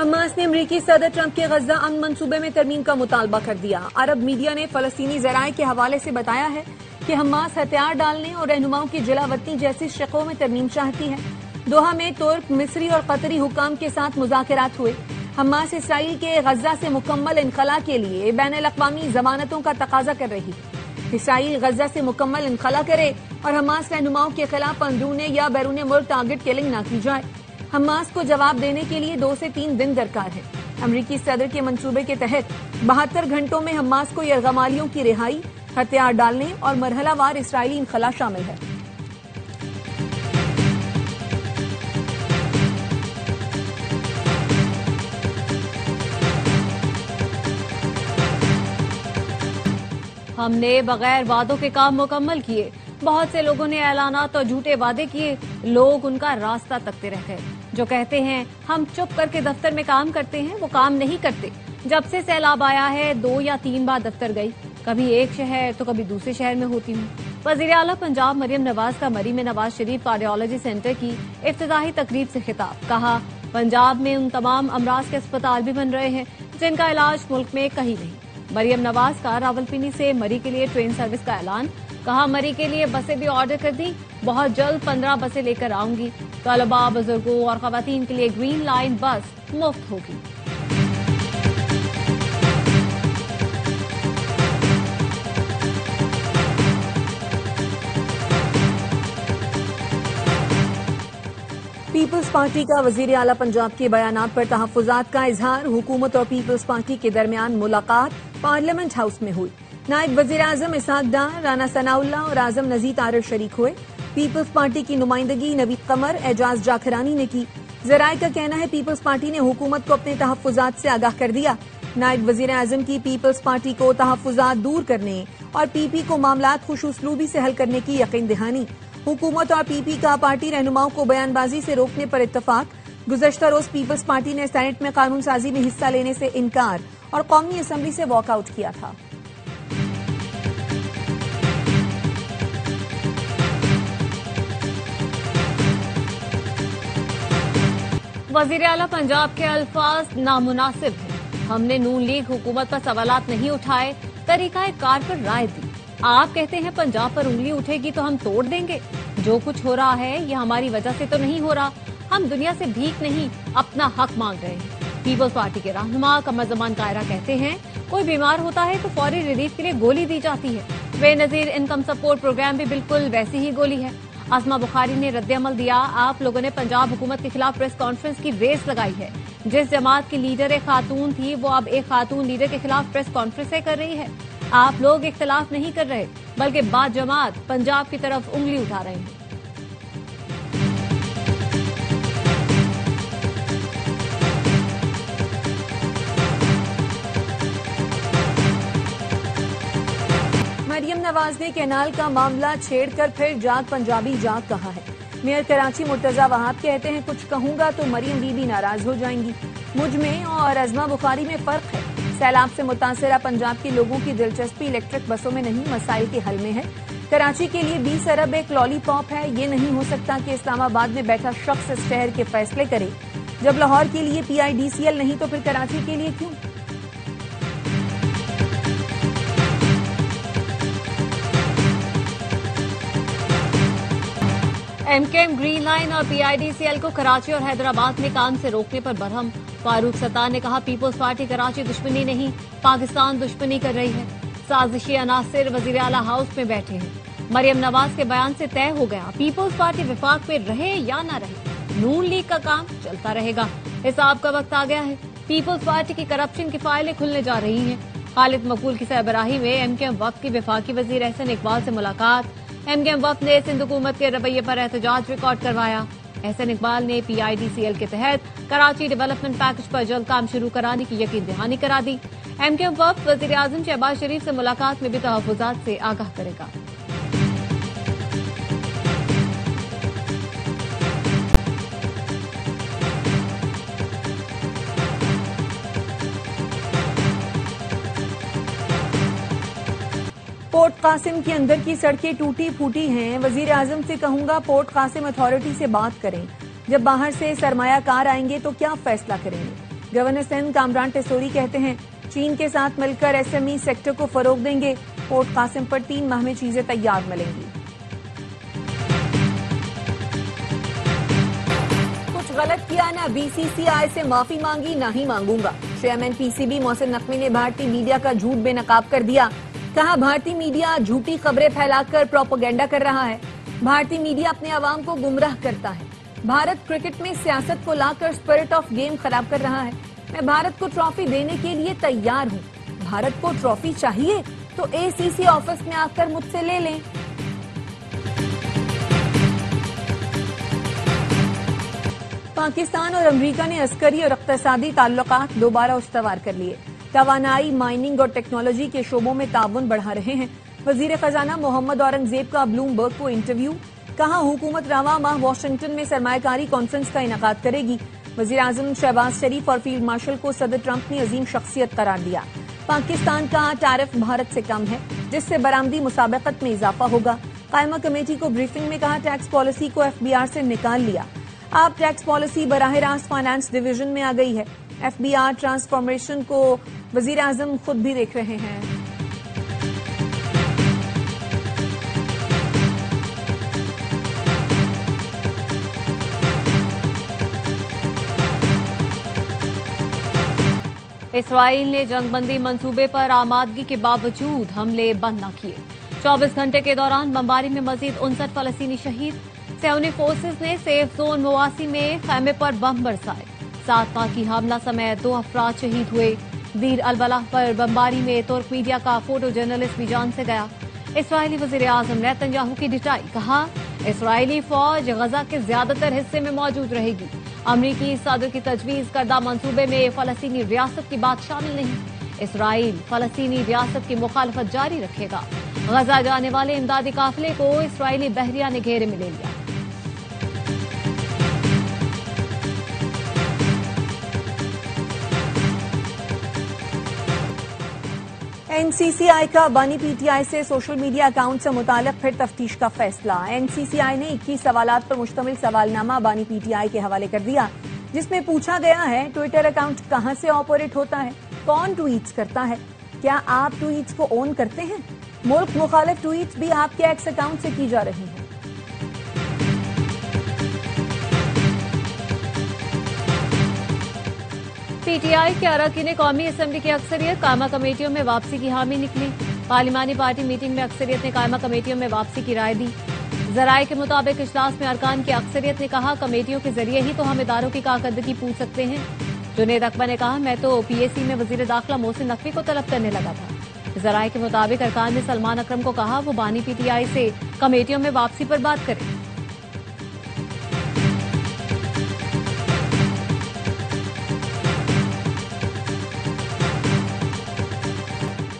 Hamas ने अमरीकी सदर ट्रंप के गजा अमन मंसूबे में तरमीम का मुतालबा कर दिया। अरब मीडिया ने फलस्तीनी जराए के हवाले से बताया है कि हमास हथियार डालने और रहनुमाओं की जलावतनी जैसी शक़ों में तरमीम चाहती है। दोहा में तुर्क, मिस्री और कतरी हुकाम के साथ मुज़ाकरात हुए। हमास इसराइल के गजा से मुकम्मल इनखला के लिए बैनुल-अक़वामी जमानतों का तकाजा कर रही है। इसराइल गजा से मुकम्मल इनखला करे और हमास रहनुमाओं के खिलाफ अंदरूने या बैरून मुल्क टारगेट किलिंग न की जाए। हमास को जवाब देने के लिए 2 से 3 दिन दरकार है। अमरीकी सदर के मंसूबे के तहत 72 घंटों में हमास को यरगमालियों की रिहाई, हथियार डालने और मरहलावार इसराइली इनखला शामिल है। हमने बगैर वादों के काम मुकम्मल किए। बहुत से लोगों ने ऐलानात और झूठे वादे किए, लोग उनका रास्ता तकते रह गए। जो कहते हैं हम चुप करके दफ्तर में काम करते हैं, वो काम नहीं करते। जब से सैलाब आया है 2 या 3 बार दफ्तर गई, कभी एक शहर तो कभी दूसरे शहर में होती हूँ। वजीर आला पंजाब मरियम नवाज का मरी में नवाज शरीफ कार्डियोलॉजी सेंटर की इफ्तिताही तकरीब से खिताब। कहा पंजाब में उन तमाम अमराज के अस्पताल भी बन रहे हैं जिनका इलाज मुल्क में कहीं नहीं। मरियम नवाज का रावलपिंडी से मरी के लिए ट्रेन सर्विस का ऐलान। कहा मरी के लिए बसें भी ऑर्डर कर दी, बहुत जल्द 15 बसें लेकर आऊंगी। तलबा, बुजुर्गों और खवातीन के लिए ग्रीन लाइन बस मुफ्त होगी। पीपल्स पार्टी का वजीर आला पंजाब के बयानात पर तहफ्फुज़ात का इजहार। हुकूमत और पीपल्स पार्टी के दरमियान मुलाकात पार्लियामेंट हाउस में हुई। नायब वजीर आजम इसहाक डार, राना सनाउल्लाह और आजम नजीर तारर शरीक हुए। पीपल्स पार्टी की नुमाइंदगी नवीद कमर, एजाज जाखरानी ने की। जराए का कहना है पीपल्स पार्टी ने हुकूमत को अपने तहफ्फुज़ात से आगाह कर दिया। नायब वजीर आजम की पीपल्स पार्टी को तहफ्फुज़ात दूर करने और पीपी को मामलात खुश उसलूबी से हल करने की यकीन दहानी। हुकूमत और पीपी का पार्टी रहनुमाओं को बयानबाजी से रोकने पर इत्तफाक। गुज़श्ता रोज पीपल्स पार्टी ने सेनेट में कानून साजी में हिस्सा लेने से इनकार और कौमी असम्बली से वॉकआउट किया था। वजीर आला पंजाब के अल्फाज नामुनासिब हैं। हमने नून लीग हुकूमत पर सवालात नहीं उठाए, तरीका कार पर राय दी। आप कहते हैं पंजाब पर उंगली उठेगी तो हम तोड़ देंगे। जो कुछ हो रहा है ये हमारी वजह से तो नहीं हो रहा। हम दुनिया से भीख नहीं, अपना हक मांग रहे हैं। पीपल्स पार्टी के रहनुमा कमर जमान कायरा कहते हैं कोई बीमार होता है तो फौरी रिलीफ के लिए गोली दी जाती है। बेनजीर इनकम सपोर्ट प्रोग्राम भी बिल्कुल वैसी ही गोली है। आसमा बुखारी ने रद्द-ए-अमल दिया। आप लोगों ने पंजाब हुकूमत के खिलाफ प्रेस कॉन्फ्रेंस की रेस लगाई है। जिस जमात की लीडर एक खातून थी वो अब एक खातून लीडर के खिलाफ प्रेस कॉन्फ्रेंस कर रही है। आप लोग इख्तिलाफ नहीं कर रहे बल्कि बाद जमात पंजाब की तरफ उंगली उठा रहे हैं। मरियम नवाज ने कैनाल का मामला छेड़कर फिर जाग पंजाबी जाग कहा है। मेयर कराची मुर्तजा वहाब कहते हैं कुछ कहूंगा तो मरियम बीबी नाराज हो जाएंगी। मुझ में और अजमा बुखारी में फर्क है। सैलाब से मुतासरा पंजाब के लोगों की दिलचस्पी इलेक्ट्रिक बसों में नहीं, मसाइल के हल में है। कराची के लिए 20 अरब एक लॉलीपॉप है। ये नहीं हो सकता कि इस्लामाबाद में बैठा शख्स इस शहर के फैसले करे। जब लाहौर के लिए PIDCL नहीं तो फिर कराची के लिए क्यों? MKM ग्रीन लाइन और PIDCL को कराची और हैदराबाद में काम से रोकने पर बरहम। फारूक सत्तार ने कहा पीपल्स पार्टी कराची दुश्मनी नहीं, पाकिस्तान दुश्मनी कर रही है। साजिशी अनासिर वजीर आला हाउस में बैठे हैं। मरियम नवाज के बयान से तय हो गया पीपल्स पार्टी विफाक में रहे या न रहे, नून लीग का काम चलता रहेगा। हिसाब का वक्त आ गया है। पीपल्स पार्टी की करप्शन की फाइलें खुलने जा रही हैं। खालिद मकबूल की सरबराही में MKM वफ्द की वफाकी वजीर एहसन इकबाल से मुलाकात। MKM वफ्द ने सिंध हुकूमत के रवैये पर एहतजाज रिकॉर्ड करवाया। एहसन इकबाल ने PIDCL के तहत कराची डेवलपमेंट पैकेज पर जल्द काम शुरू कराने की यकीन दहानी करा दी। MKM वफ्द वजीर आजम शहबाज शरीफ से मुलाकात में भी तहफ्फुज़ात से आगाह करेगा। पोर्ट कासिम के अंदर की सड़कें टूटी फूटी हैं। वजीर आजम से कहूंगा पोर्ट कासिम अथॉरिटी से बात करें। जब बाहर से सरमायाकार आएंगे तो क्या फैसला करेंगे? गवर्नर सिंध कामरान टेसोरी कहते हैं चीन के साथ मिलकर एसएमई सेक्टर को फरोग देंगे। पोर्ट कासिम पर 3 माह में चीजें तैयार मिलेंगी। कुछ गलत किया ना बीसीसीआई से माफी मांगी ना ही मांगूंगा। चेयरमैन पीसीबी मोहसिन नकवी ने भारतीय मीडिया का झूठ बेनकाब कर दिया। कहा भारतीय मीडिया झूठी खबरें फैलाकर प्रोपेगेंडा कर रहा है। भारतीय मीडिया अपने आवाम को गुमराह करता है। भारत क्रिकेट में सियासत को लाकर स्पिरिट ऑफ गेम खराब कर रहा है। मैं भारत को ट्रॉफी देने के लिए तैयार हूं। भारत को ट्रॉफी चाहिए तो एसीसी ऑफिस में आकर मुझसे ले लें। पाकिस्तान और अमेरिका ने अस्करी और इक्तिसादी ताल्लुकात दोबारा उस्तवार कर लिए। तवानाई, माइनिंग और टेक्नोलॉजी के शोबों में ताउन बढ़ा रहे हैं। वजीर खजाना मोहम्मद औरंगजेब का ब्लूमबर्ग को इंटरव्यू। कहा हुकूमत रवा माह वाशिंगटन में सरमायाकारी कॉन्फ्रेंस का इनेकाद करेगी। वजीर आजम शहबाज शरीफ और फील्ड मार्शल को सदर ट्रंप ने अजीम शख्सियत करार दिया। पाकिस्तान का टैरिफ भारत से कम है जिससे बरामदी मुसाबकत में इजाफा होगा। कायमा कमेटी को ब्रीफिंग में कहा टैक्स पॉलिसी को एफबीआर से निकाल लिया। अब टैक्स पॉलिसी बराह रास्त फाइनेंस डिवीजन में आ गई है। एफबीआर ट्रांसफॉर्मेशन को वजीर आजम खुद भी देख रहे हैं। इसराइल ने जंगबंदी मंसूबे पर आमादगी के बावजूद हमले बंद न किए। 24 घंटे के दौरान बमबारी में मजीद 59 फलस्तीनी शहीद। सैन्य फोर्सेज ने सेफ जोन मवासी में खैमे पर बम बरसाए। 7 पाकि हमला समेत 2 अफराद शहीद हुए। दीर अलबलाह पर बमबारी में तुर्क मीडिया का फोटो जर्नलिस्ट भी जान से गया। इसराइली वजीर आजम नेतन्याहू की डिटाई। कहा इसराइली फौज गजा के ज्यादातर हिस्से में मौजूद रहेगी। अमरीकी सदर की तजवीज करदा मंसूबे में फलस्तीनी रियासत की बात शामिल नहीं। इसराइल फलस्तीनी रियासत की मुखालफत जारी रखेगा। गजा जाने वाले इमदादी काफिले को इसराइली बहरिया ने घेरे में ले लिया। एनसीसीआई का बानी पीटीआई से सोशल मीडिया अकाउंट से मुताल्लिक फिर तफ्तीश का फैसला। एनसीसीआई ने 21 सवालात पर मुश्तमिल सवालनामा बानी पीटीआई के हवाले कर दिया जिसमें पूछा गया है ट्विटर अकाउंट कहां से ऑपरेट होता है, कौन ट्वीट्स करता है, क्या आप ट्वीट्स को ओन करते हैं, मुल्क मुखालिफ ट्वीट्स भी आपके एक्स अकाउंट से की जा रही हैं। पीटीआई के अरकान कौमी असम्बली की अक्सरियत कायमा कमेटियों में वापसी की हामी निकली। पार्लिमानी पार्टी मीटिंग में अक्सरियत ने कायमा कमेटियों में वापसी की राय दी। जराये के मुताबिक इजलास में अरकान की अक्सरियत ने कहा कमेटियों के जरिए ही तो हम इदारों की कारकर्दगी पूछ सकते हैं। जुनेद अकबर ने कहा मैं तो पीएसी में वजीर दाखिला मोहसिन नकवी को तलब करने लगा था। जराये के मुताबिक अरकान ने सलमान अकरम को कहा वो बानी पीटीआई से कमेटियों में वापसी पर बात करें।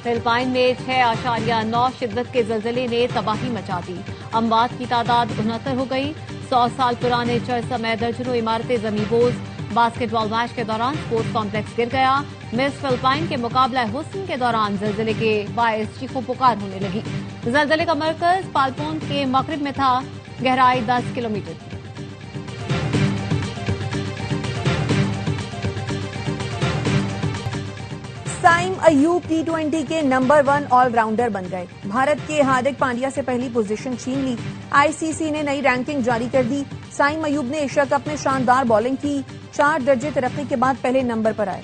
फिलिपाइन में 6.9 शिद्दत के जलजले ने तबाही मचा दी। अमवात की तादाद 69 हो गई। 100 साल पुराने चर्च समेत दर्जनों इमारतें जमींदोज। बास्केटबॉल मैच के दौरान स्पोर्ट्स कॉम्प्लेक्स गिर गया। मिस फिलिपाइन के मुकाबला हुस्न के दौरान जलजले के बायस चीखों पुकार होने लगी। जलजले का मरकज पालपोन के मगरिब में था। गहराई 10 किलोमीटर थी। साइम अयूब T20 के नंबर 1 ऑलराउंडर बन गए। भारत के हार्दिक पांड्या से पहली पोजीशन छीन ली। आईसीसी ने नई रैंकिंग जारी कर दी। साइम अयूब ने एशिया कप में शानदार बॉलिंग की। 4 दर्जे तरक्की के बाद पहले नंबर पर आए।